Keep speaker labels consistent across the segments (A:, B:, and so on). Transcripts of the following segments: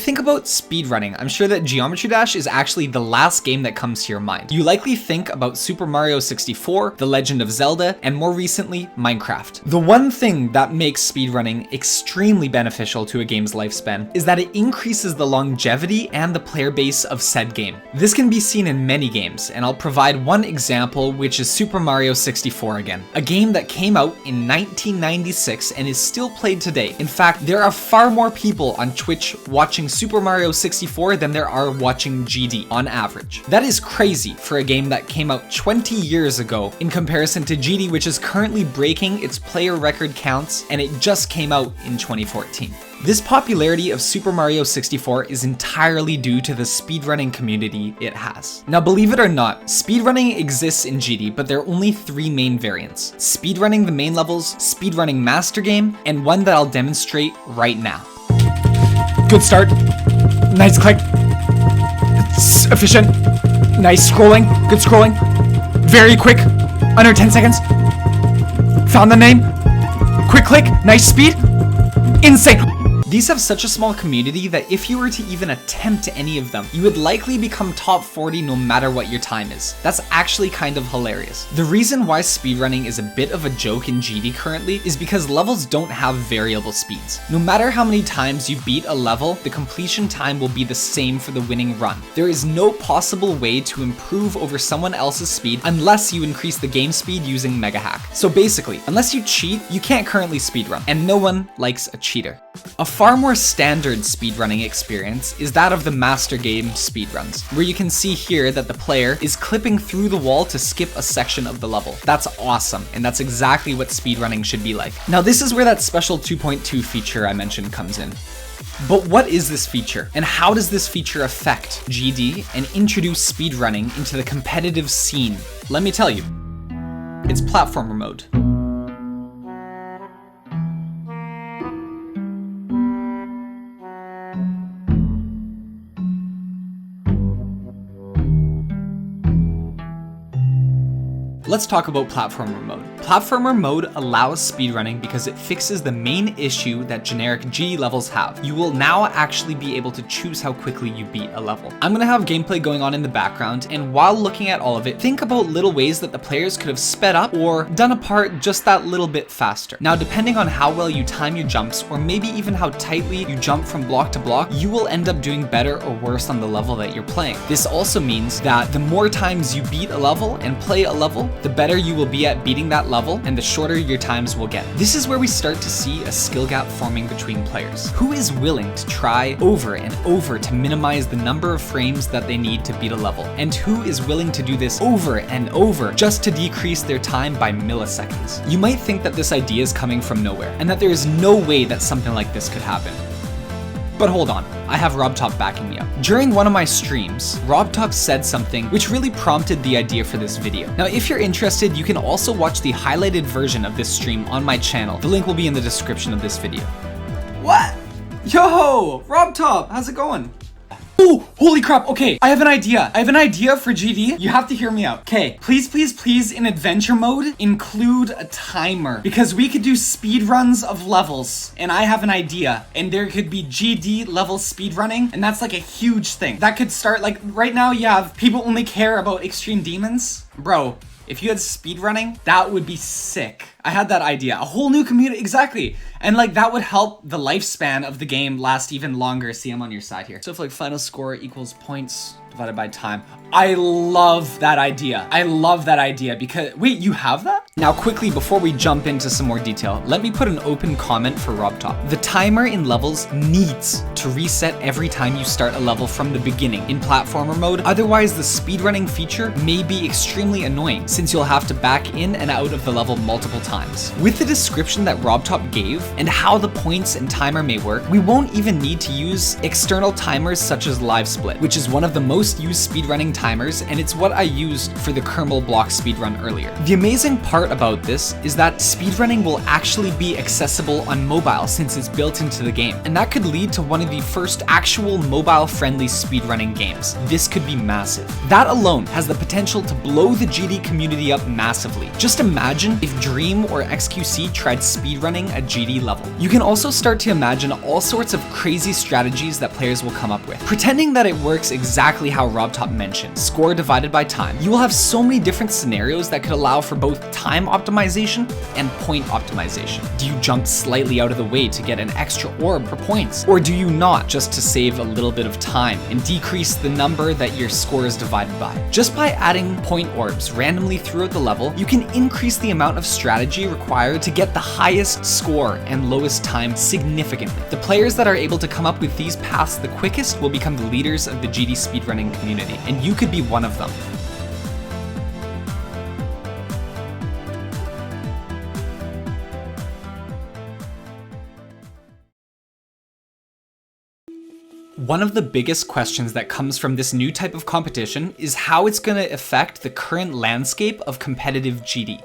A: think about speedrunning, I'm sure that Geometry Dash is actually the last game that comes to your mind. You likely think about Super Mario 64, The Legend of Zelda, and more recently, Minecraft. The one thing that makes speedrunning extremely beneficial to a game's lifespan is that it increases the longevity and the player base of said game. This can be seen in many games, and I'll provide one example, which is Super Mario 64 again. A game that came out in 1996 and is still played today. In fact, there are far more people on Twitch watching Super Mario 64 than there are watching GD on average. That is crazy for a game that came out 20 years ago in comparison to GD, which is currently breaking its player record counts, and it just came out in 2014. This popularity of Super Mario 64 is entirely due to the speedrunning community it has. Now, believe it or not, speedrunning exists in GD, but there are only 3 main variants: speedrunning the main levels, speedrunning master game, and one that I'll demonstrate right now. Good start. Nice click. It's efficient. Nice scrolling. Good scrolling. Very quick. Under 10 seconds. Found the name. Quick click. Nice speed. Insane. These have such a small community that if you were to even attempt any of them, you would likely become top 40 no matter what your time is. That's actually kind of hilarious. The reason why speedrunning is a bit of a joke in GD currently is because levels don't have variable speeds. No matter how many times you beat a level, the completion time will be the same for the winning run. There is no possible way to improve over someone else's speed unless you increase the game speed using Mega Hack. So basically, unless you cheat, you can't currently speedrun, and no one likes a cheater. A far more standard speedrunning experience is that of the master game speedruns, where you can see here that the player is clipping through the wall to skip a section of the level. That's awesome, and that's exactly what speedrunning should be like. Now, this is where that special 2.2 feature I mentioned comes in. But what is this feature, and how does this feature affect GD and introduce speedrunning into the competitive scene? Let me tell you. It's platformer mode. Let's talk about platformer mode. Platformer mode allows speedrunning because it fixes the main issue that generic GD levels have. You will now actually be able to choose how quickly you beat a level. I'm gonna have gameplay going on in the background, and while looking at all of it, think about little ways that the players could have sped up or done a part just that little bit faster. Now, depending on how well you time your jumps, or maybe even how tightly you jump from block to block, you will end up doing better or worse on the level that you're playing. This also means that the more times you beat a level and play a level, the better you will be at beating that level, and the shorter your times will get. This is where we start to see a skill gap forming between players. Who is willing to try over and over to minimize the number of frames that they need to beat a level? And who is willing to do this over and over just to decrease their time by milliseconds? You might think that this idea is coming from nowhere, and that there is no way that something like this could happen. But hold on, I have Robtop backing me up. During one of my streams, Robtop said something which really prompted the idea for this video. Now, if you're interested, you can also watch the highlighted version of this stream on my channel. The link will be in the description of this video. What? Yo, Robtop, how's it going? Oh, holy crap. Okay, I have an idea. I have an idea for GD. You have to hear me out. Okay, please, please, please, in adventure mode, include a timer. Because we could do speed runs of levels, and I have an idea. And there could be GD level speed running, and that's like a huge thing. That could start, like, right now you have people only care about extreme demons. Bro, if you had speed running, that would be sick. I had that idea. A whole new community, exactly. And like that would help the lifespan of the game last even longer. See, I'm on your side here. So if like final score equals points divided by time. I love that idea. I love that idea because, wait, you have that? Now quickly, before we jump into some more detail, let me put an open comment for Robtop. The timer in levels needs to reset every time you start a level from the beginning in platformer mode. Otherwise, the speedrunning feature may be extremely annoying since you'll have to back in and out of the level multiple times. With the description that Robtop gave and how the points and timer may work, we won't even need to use external timers such as Live Split, which is one of the most used speedrunning timers, and it's what I used for the Kernel block speedrun earlier. The amazing part part about this is that speedrunning will actually be accessible on mobile since it's built into the game, and that could lead to one of the first actual mobile-friendly speedrunning games. This could be massive. That alone has the potential to blow the GD community up massively. Just imagine if Dream or XQC tried speedrunning a GD level. You can also start to imagine all sorts of crazy strategies that players will come up with. Pretending that it works exactly how Robtop mentioned, score divided by time, you will have so many different scenarios that could allow for both time optimization and point optimization. Do you jump slightly out of the way to get an extra orb for points? Or do you not, just to save a little bit of time and decrease the number that your score is divided by? Just by adding point orbs randomly throughout the level, you can increase the amount of strategy required to get the highest score and lowest time significantly. The players that are able to come up with these paths the quickest will become the leaders of the GD speedrunning community, and you could be one of them. One of the biggest questions that comes from this new type of competition is how it's going to affect the current landscape of competitive GD.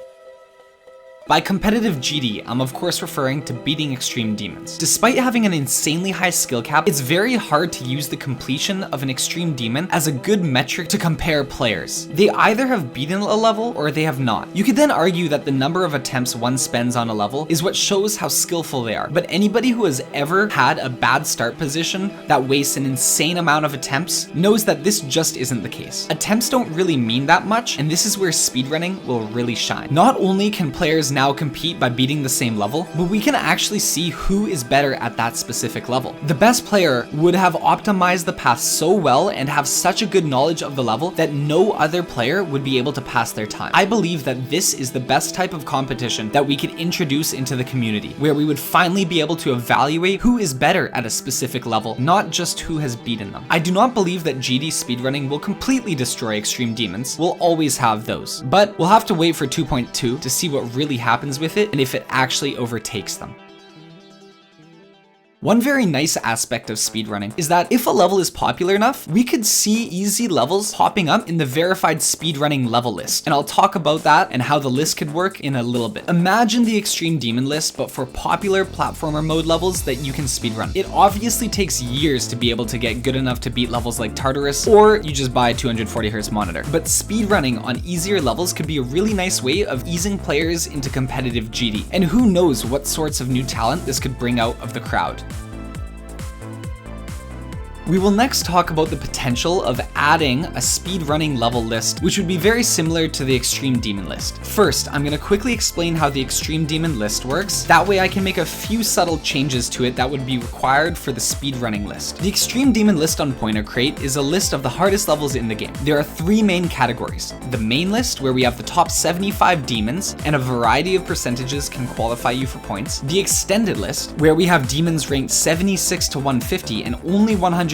A: By competitive GD, I'm of course referring to beating extreme demons. Despite having an insanely high skill cap, it's very hard to use the completion of an extreme demon as a good metric to compare players. They either have beaten a level or they have not. You could then argue that the number of attempts one spends on a level is what shows how skillful they are, but anybody who has ever had a bad start position that wastes an insane amount of attempts knows that this just isn't the case. Attempts don't really mean that much, and this is where speedrunning will really shine. Not only can players now compete by beating the same level, but we can actually see who is better at that specific level. The best player would have optimized the path so well and have such a good knowledge of the level that no other player would be able to pass their time. I believe that this is the best type of competition that we could introduce into the community, where we would finally be able to evaluate who is better at a specific level, not just who has beaten them. I do not believe that GD speedrunning will completely destroy extreme demons. We'll always have those, but we'll have to wait for 2.2 to see what really happens with it and if it actually overtakes them. One very nice aspect of speedrunning is that if a level is popular enough, we could see easy levels popping up in the verified speedrunning level list. And I'll talk about that and how the list could work in a little bit. Imagine the Extreme Demon list, but for popular platformer mode levels that you can speedrun. It obviously takes years to be able to get good enough to beat levels like Tartarus, or you just buy a 240Hz monitor. But speedrunning on easier levels could be a really nice way of easing players into competitive GD. And who knows what sorts of new talent this could bring out of the crowd. We will next talk about the potential of adding a speedrunning level list, which would be very similar to the Extreme Demon list. First, I'm going to quickly explain how the Extreme Demon list works. That way I can make a few subtle changes to it that would be required for the speedrunning list. The Extreme Demon list on Pointer Crate is a list of the hardest levels in the game. There are three main categories. The main list, where we have the top 75 demons, and a variety of percentages can qualify you for points. The extended list, where we have demons ranked 76 to 150 and only 100%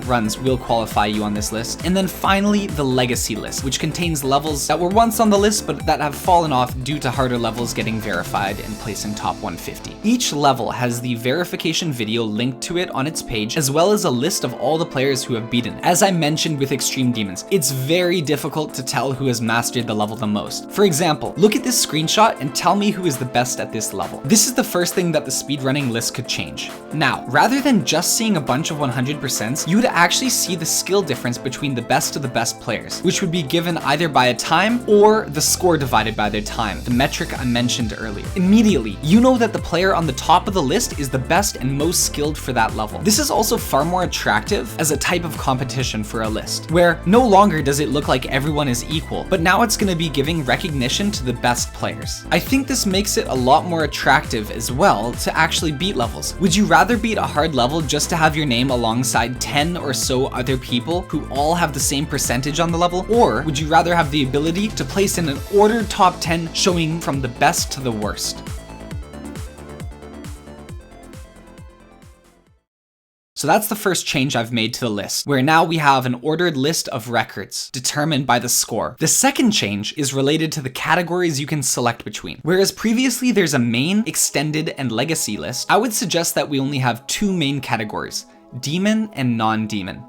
A: runs will qualify you on this list. And then finally, the legacy list, which contains levels that were once on the list but that have fallen off due to harder levels getting verified and placed in top 150. Each level has the verification video linked to it on its page, as well as a list of all the players who have beaten. As I mentioned with Extreme Demons, it's very difficult to tell who has mastered the level the most. For example, look at this screenshot and tell me who is the best at this level. This is the first thing that the speedrunning list could change. Now, rather than just seeing a bunch of 100%, you would actually see the skill difference between the best of the best players, which would be given either by a time or the score divided by their time, the metric I mentioned earlier. Immediately, you know that the player on the top of the list is the best and most skilled for that level. This is also far more attractive as a type of competition for a list, where no longer does it look like everyone is equal, but now it's going to be giving recognition to the best players. I think this makes it a lot more attractive as well to actually beat levels. Would you rather beat a hard level just to have your name alongside 10 or so other people who all have the same percentage on the level? Or would you rather have the ability to place in an ordered top 10 showing from the best to the worst? So that's the first change I've made to the list, where now we have an ordered list of records determined by the score. The second change is related to the categories you can select between. Whereas previously there's a main, extended, and legacy list, I would suggest that we only have two main categories: demon and non-demon.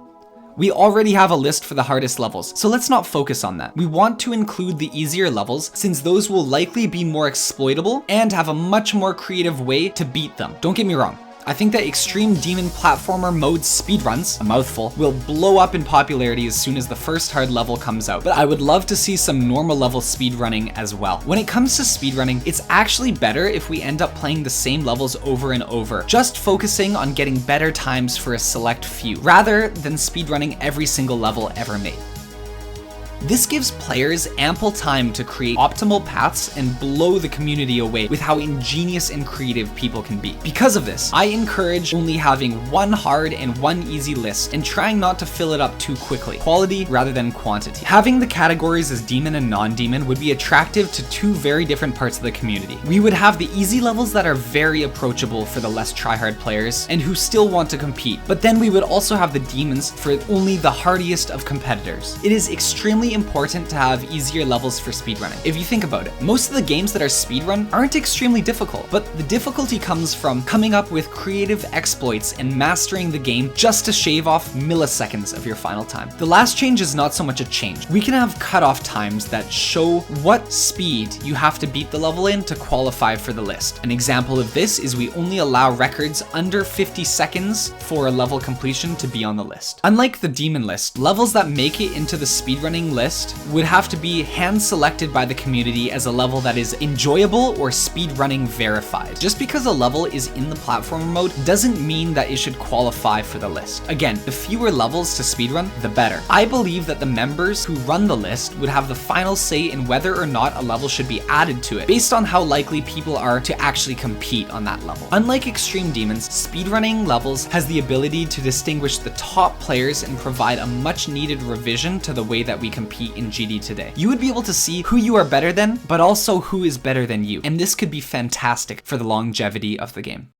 A: We already have a list for the hardest levels, so let's not focus on that. We want to include the easier levels since those will likely be more exploitable and have a much more creative way to beat them. Don't get me wrong. I think that Extreme Demon Platformer Mode speedruns, a mouthful, will blow up in popularity as soon as the first hard level comes out, but I would love to see some normal level speedrunning as well. When it comes to speedrunning, it's actually better if we end up playing the same levels over and over, just focusing on getting better times for a select few, rather than speedrunning every single level ever made. This gives players ample time to create optimal paths and blow the community away with how ingenious and creative people can be. Because of this, I encourage only having one hard and one easy list and trying not to fill it up too quickly, quality rather than quantity. Having the categories as demon and non-demon would be attractive to two very different parts of the community. We would have the easy levels that are very approachable for the less tryhard players and who still want to compete, but then we would also have the demons for only the hardiest of competitors. It is extremely important to have easier levels for speedrunning. If you think about it, most of the games that are speedrun aren't extremely difficult, but the difficulty comes from coming up with creative exploits and mastering the game just to shave off milliseconds of your final time. The last change is not so much a change. We can have cutoff times that show what speed you have to beat the level in to qualify for the list. An example of this is we only allow records under 50 seconds for a level completion to be on the list. Unlike the demon list, levels that make it into the speedrunning list would have to be hand selected by the community as a level that is enjoyable or speedrunning verified. Just because a level is in the platformer mode doesn't mean that it should qualify for the list. Again, the fewer levels to speedrun, the better. I believe that the members who run the list would have the final say in whether or not a level should be added to it, based on how likely people are to actually compete on that level. Unlike Extreme Demons, speedrunning levels has the ability to distinguish the top players and provide a much needed revision to the way that we compete in GD today. You would be able to see who you are better than, but also who is better than you. And this could be fantastic for the longevity of the game.